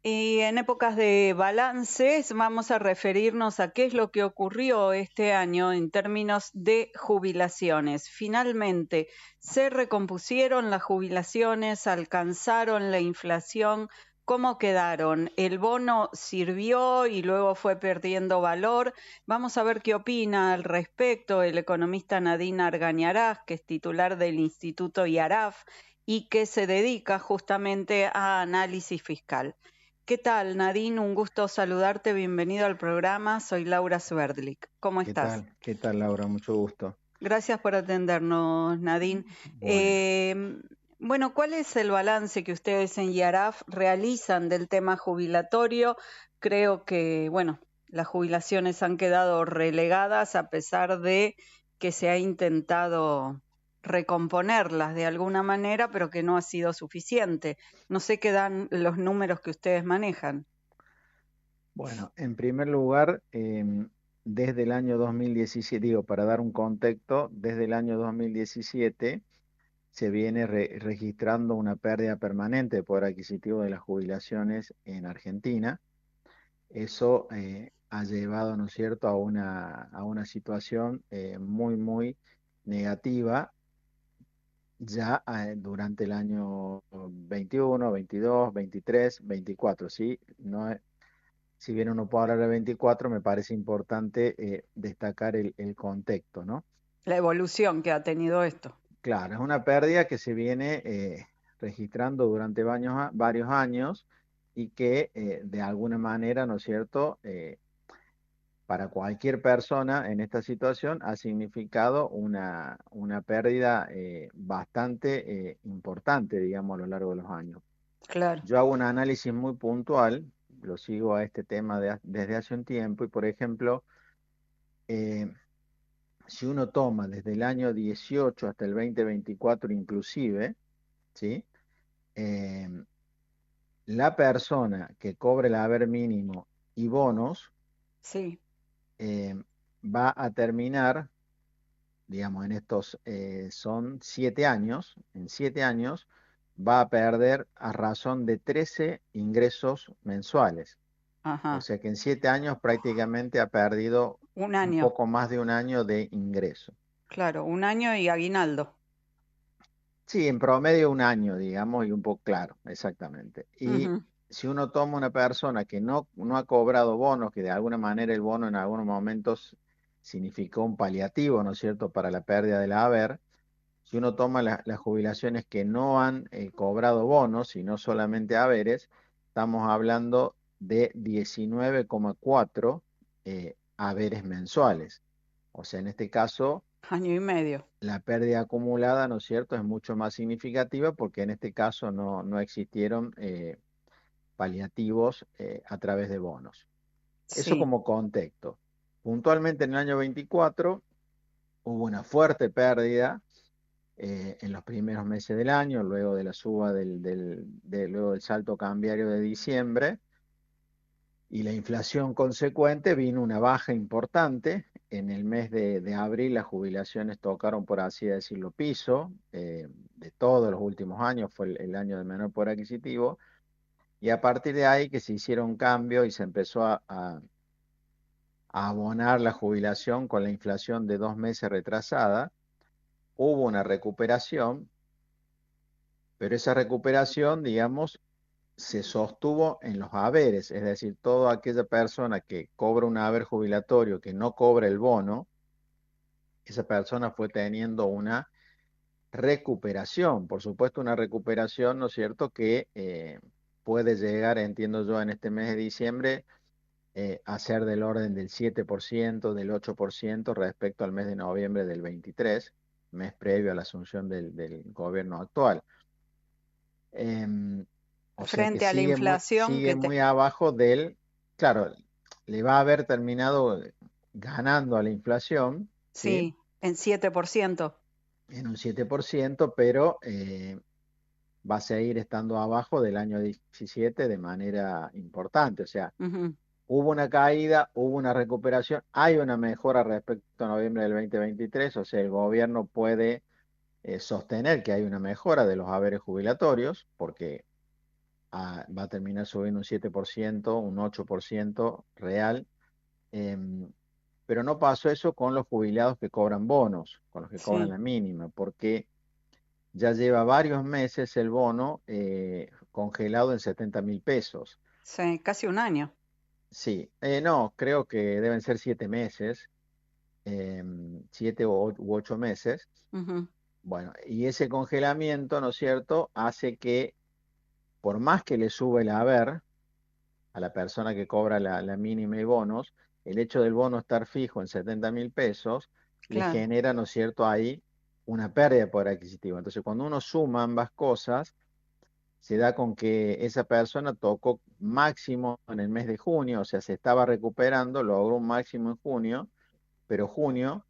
Y en épocas de balances vamos a referirnos a qué es lo que ocurrió este año en términos de jubilaciones. Finalmente, se recompusieron las jubilaciones, alcanzaron la inflación. ¿Cómo quedaron? ¿El bono sirvió y luego fue perdiendo valor? Vamos a ver qué opina al respecto el economista Nadine Argañarás, que es titular del Instituto IARAF y que se dedica justamente a análisis fiscal. ¿Qué tal, Nadine? Un gusto saludarte. Bienvenido al programa. Soy Laura Sverdlik. ¿Cómo ¿Qué estás? tal? ¿Qué tal, Laura? Mucho gusto. Gracias por atendernos, Nadine. Bueno, Eh, bueno, ¿cuál es el balance que ustedes en IARAF realizan del tema jubilatorio? Creo que, bueno, las jubilaciones han quedado relegadas a pesar de que se ha intentado recomponerlas de alguna manera, pero que no ha sido suficiente. No sé qué dan los números que ustedes manejan. bueno, en primer lugar, desde el año 2017, digo, para dar un contexto, desde el año 2017 se viene registrando una pérdida permanente de poder adquisitivo de las jubilaciones en Argentina. Eso ha llevado, ¿no es cierto?, a una situación muy negativa ya durante el año 21, 22, 23, 24, ¿sí? No, si bien uno puede hablar de 24, me parece importante destacar el contexto, ¿no? La evolución que ha tenido esto. Claro, es una pérdida que se viene registrando durante varios años y que de alguna manera, ¿no es cierto?, para cualquier persona en esta situación ha significado una pérdida bastante importante, digamos, a lo largo de los años. Claro. Yo hago un análisis muy puntual, lo sigo a este tema desde hace un tiempo y, por ejemplo, eh, si uno toma desde el año 18 hasta el 2024 inclusive, ¿sí? Eh, la persona que cobre el haber mínimo y bonos Sí. eh, va a terminar, digamos, en estos son 7 años, en 7 años va a perder a razón de 13 ingresos mensuales. O Ajá. sea que en 7 años prácticamente ha perdido Un un año. poco más de un año de ingreso. Claro, un año y aguinaldo. Sí, en promedio un año, digamos, y un poco claro, exactamente. Y Ujú. si uno toma una persona que no ha cobrado bonos, que de alguna manera el bono en algunos momentos significó un paliativo, ¿no es cierto?, para la pérdida del haber, si uno toma las jubilaciones que no han cobrado bonos, y no solamente haberes, estamos hablando de 19,4 haberes mensuales. O sea, en este caso Año y medio. la pérdida acumulada, ¿no es cierto?, es mucho más significativa porque en este caso no existieron paliativos a través de bonos. Eso Sí. como contexto. Puntualmente en el año 24 hubo una fuerte pérdida en los primeros meses del año, luego de la suba luego del salto cambiario de diciembre y la inflación consecuente, vino una baja importante. En el mes de abril las jubilaciones tocaron, por así decirlo, piso. De todos los últimos años fue el año de menor poder adquisitivo. Y a partir de ahí que se hicieron cambios y se empezó a abonar la jubilación con la inflación de 2 meses retrasada, hubo una recuperación, pero esa recuperación, digamos, se sostuvo en los haberes, es decir, toda aquella persona que cobra un haber jubilatorio que no cobra el bono, esa persona fue teniendo una recuperación, por supuesto una recuperación, ¿no es cierto?, que puede llegar, entiendo yo, en este mes de diciembre a ser del orden del 7%, del 8% respecto al mes de noviembre del 23, mes previo a la asunción del gobierno actual. Em, o sea que Frente a la inflación sigue que te... muy abajo claro, le va a haber terminado ganando a la inflación, ¿sí? Sí, en 7%. En un 7%, pero va a seguir estando abajo del año 17 de manera importante. O sea, Ujú. hubo una caída, hubo una recuperación, hay una mejora respecto a noviembre del 2023, o sea, el gobierno puede sostener que hay una mejora de los haberes jubilatorios, porque va a terminar subiendo un 7%, un 8% real. Pero no pasó eso con los jubilados que cobran bonos, con los que cobran Sí, la mínima, porque ya lleva varios meses el bono congelado en 70.000 pesos. sí, casi un año. Sí, no, creo que deben ser 7 meses, 7 u 8 meses. Ujú. Bueno, y ese congelamiento, ¿no es cierto?, hace que por más que le sube el haber a la persona que cobra la mínima y bonos, el hecho del bono estar fijo en 70.000 pesos le Claro. genera, ¿no es cierto?, ahí una pérdida de poder adquisitivo. Entonces, cuando uno suma ambas cosas, se da con que esa persona tocó máximo en el mes de junio, o sea, se estaba recuperando, logró un máximo en junio, pero junio,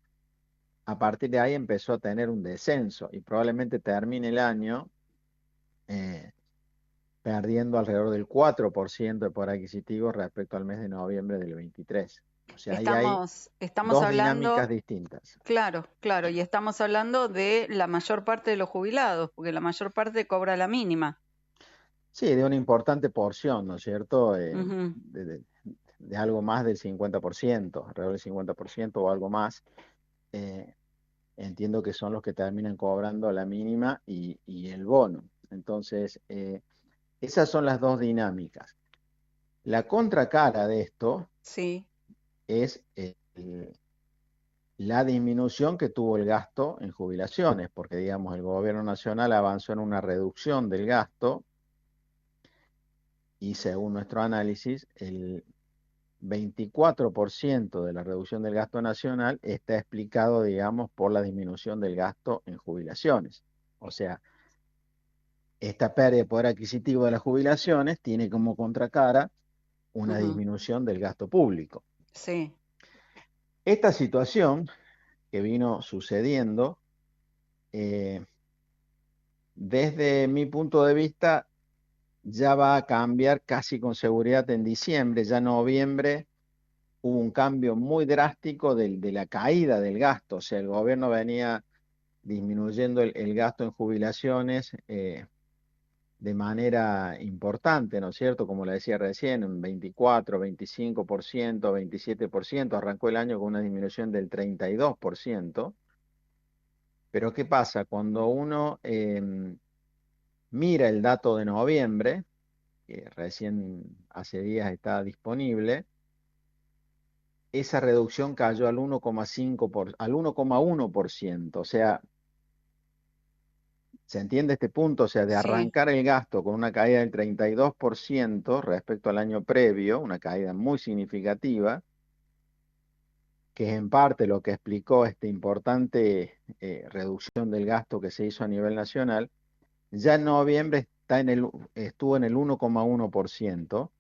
a partir de ahí empezó a tener un descenso y probablemente termine el año eh, perdiendo alrededor del 4% de poder adquisitivo respecto al mes de noviembre del 23. O sea, ahí hay Estamos dos dinámicas hablando, distintas. claro, claro, y estamos hablando de la mayor parte de los jubilados, porque la mayor parte cobra la mínima. Sí, de una importante porción, ¿no es cierto? Ujú, De algo más del 50%, alrededor del 50% o algo más. Eh, Entiendo que son los que terminan cobrando la mínima y el bono. Entonces, esas son las dos dinámicas. La contracara de esto sí, es la disminución que tuvo el gasto en jubilaciones, porque digamos, el gobierno nacional avanzó en una reducción del gasto y según nuestro análisis, el 24% de la reducción del gasto nacional está explicado, digamos, por la disminución del gasto en jubilaciones. O sea, esta pérdida de poder adquisitivo de las jubilaciones tiene como contracara una ujú, disminución del gasto público. sí, Esta situación que vino sucediendo, eh, desde mi punto de vista, ya va a cambiar casi con seguridad en diciembre. Ya en noviembre hubo un cambio muy drástico de la caída del gasto. O sea, el gobierno venía disminuyendo el gasto en jubilaciones de manera importante, ¿no es cierto? Como le decía recién, un 24, 25%, 27%. Arrancó el año con una disminución del 32%. Pero ¿qué pasa? Cuando uno mira el dato de noviembre, que recién hace días está disponible, esa reducción cayó al 1,5 al 1,1%. O sea, ¿se entiende este punto? O sea, de sí. arrancar el gasto con una caída del 32% respecto al año previo, una caída muy significativa, que es en parte lo que explicó esta importante reducción del gasto que se hizo a nivel nacional. Ya en noviembre estuvo en el 1,1%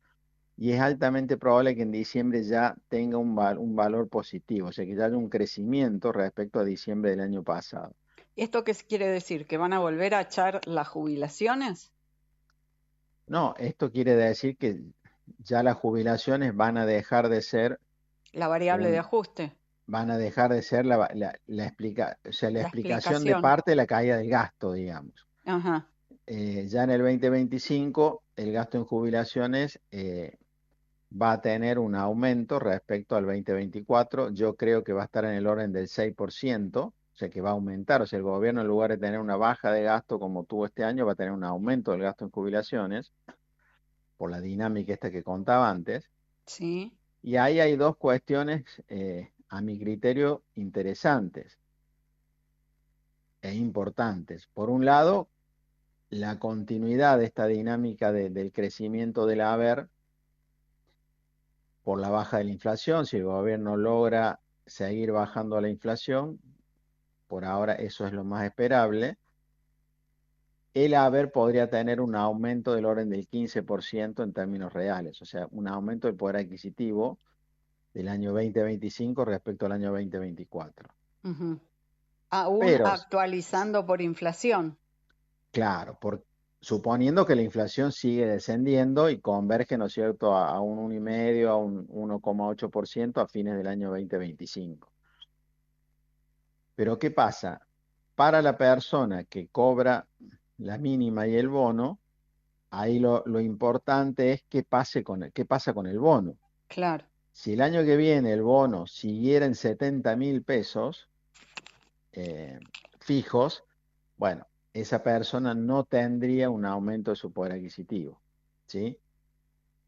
y es altamente probable que en diciembre ya tenga un valor positivo, o sea que ya haya un crecimiento respecto a diciembre del año pasado. ¿Esto qué quiere decir? ¿Que van a volver a echar las jubilaciones? No, esto quiere decir que ya las jubilaciones van a dejar de ser La variable de un, ajuste, van a dejar de ser o sea, la la explicación de explicación. parte de la caída del gasto, digamos. Ajá, Ya en el 2025, el gasto en jubilaciones va a tener un aumento respecto al 2024. Yo creo que va a estar en el orden del 6%, o sea que va a aumentar. O sea, el gobierno en lugar de tener una baja de gasto como tuvo este año, va a tener un aumento del gasto en jubilaciones por la dinámica esta que contaba antes. sí, Y ahí hay dos cuestiones, a mi criterio, interesantes e importantes. Por un lado, la continuidad de esta dinámica del crecimiento del haber por la baja de la inflación. Si el gobierno logra seguir bajando la inflación, por ahora eso es lo más esperable, el haber podría tener un aumento del orden del 15% en términos reales, o sea, un aumento del poder adquisitivo del año 2025 respecto al año 2024. ujú. Aún Pero, actualizando por inflación. claro, suponiendo que la inflación sigue descendiendo y converge, ¿no es cierto?, a un 1,5, a un 1,8% a fines del año 2025. Pero ¿qué pasa? Para la persona que cobra la mínima y el bono, ahí lo importante es qué pasa con el bono. Claro. Si el año que viene el bono siguiera en 70.000 pesos eh, fijos, bueno, esa persona no tendría un aumento de su poder adquisitivo, ¿sí?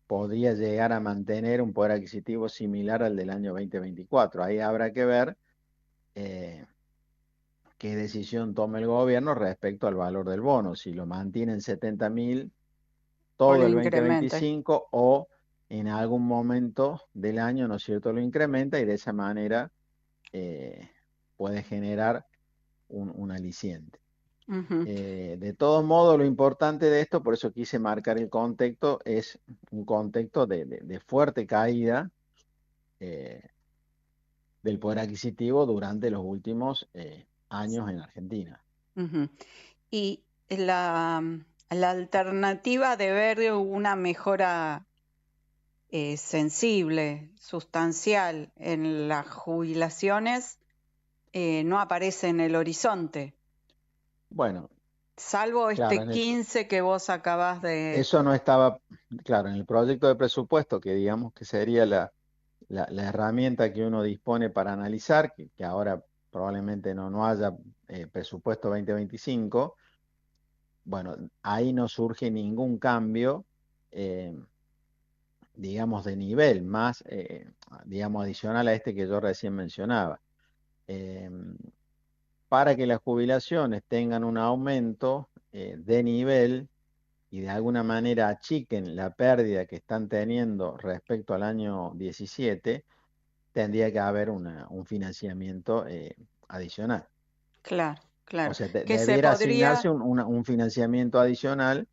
Podría llegar a mantener un poder adquisitivo similar al del año 2024. Ahí habrá que ver eh, qué decisión toma el gobierno respecto al valor del bono, si lo mantiene en 70.000 O lo todo el incremente. 2025 o en algún momento del año, ¿no es cierto?, lo incrementa y de esa manera eh, puede generar un aliciente. Ujú. De todos modos, lo importante de esto, por eso quise marcar el contexto, es un contexto de fuerte caída eh, del poder adquisitivo durante los últimos años en Argentina. Ujú. Y la alternativa de ver una mejora sensible, sustancial en las jubilaciones no aparece en el horizonte, Bueno, salvo claro, este 15 que vos acabás de... eso no estaba, claro, en el proyecto de presupuesto, que digamos que sería la herramienta que uno dispone para analizar, que ahora probablemente no haya presupuesto 2025. Bueno, ahí no surge ningún cambio, eh, digamos, de nivel, más, digamos, adicional a este que yo recién mencionaba. Eh, para que las jubilaciones tengan un aumento de nivel y de alguna manera achiquen la pérdida que están teniendo respecto al año 17, tendría que haber un financiamiento adicional. Claro, O claro, sea, que se debiera asignarse podría, un financiamiento adicional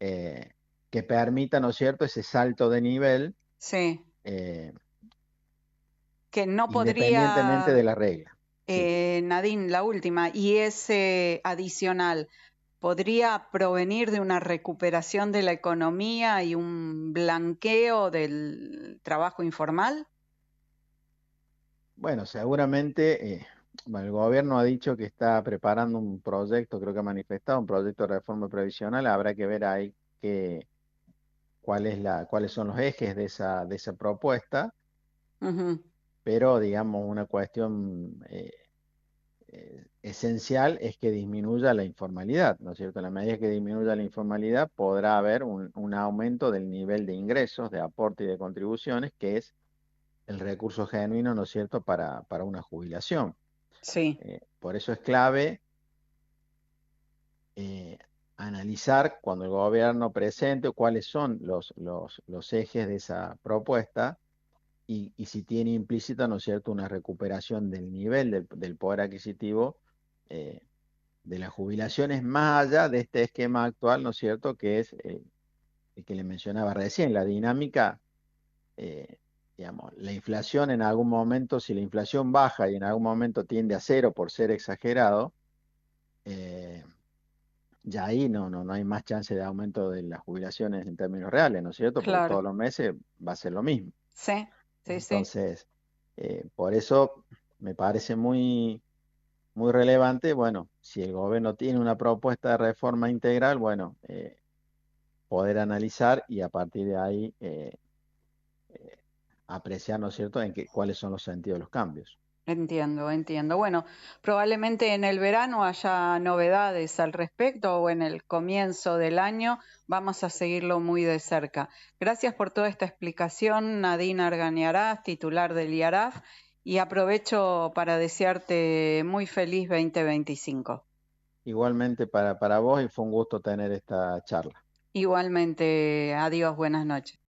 eh, que permita, ¿no es cierto?, ese salto de nivel sí, eh, que no independientemente de podría, la regla. Sí. Nadine, la última, y ese adicional, ¿podría provenir de una recuperación de la economía y un blanqueo del trabajo informal? Bueno, seguramente, bueno, el gobierno ha dicho que está preparando un proyecto, creo que ha manifestado un proyecto de reforma previsional, habrá que ver ahí cuáles son los ejes de esa propuesta, Ujú. pero digamos una cuestión esencial es que disminuya la informalidad, ¿no es cierto? En la medida que disminuya la informalidad, podrá haber un aumento del nivel de ingresos, de aporte y de contribuciones, que es el recurso genuino, ¿no es cierto?, para una jubilación. Sí, Por eso es clave eh, analizar cuando el gobierno presente cuáles son los ejes de esa propuesta y si tiene implícita, ¿no es cierto?, una recuperación del nivel del poder adquisitivo eh, de las jubilaciones más allá de este esquema actual, ¿no es cierto?, que es el que le mencionaba recién, la dinámica, eh, digamos, la inflación en algún momento, si la inflación baja y en algún momento tiende a cero por ser exagerado, eh, ya ahí no hay más chance de aumento de las jubilaciones en términos reales, ¿no es cierto? Porque claro, todos los meses va a ser lo mismo. sí, sí, sí. Entonces, por eso me parece muy relevante, bueno, si el gobierno tiene una propuesta de reforma integral, bueno, poder analizar y a partir de ahí apreciar, ¿no es cierto?, cuáles son los sentidos de los cambios. Entiendo, entiendo. Bueno, probablemente en el verano haya novedades al respecto o en el comienzo del año. Vamos a seguirlo muy de cerca. Gracias por toda esta explicación, Nadine Arganiarás, titular del IARAF, y aprovecho para desearte muy feliz 2025. Igualmente para vos y fue un gusto tener esta charla. Igualmente, adiós, buenas noches.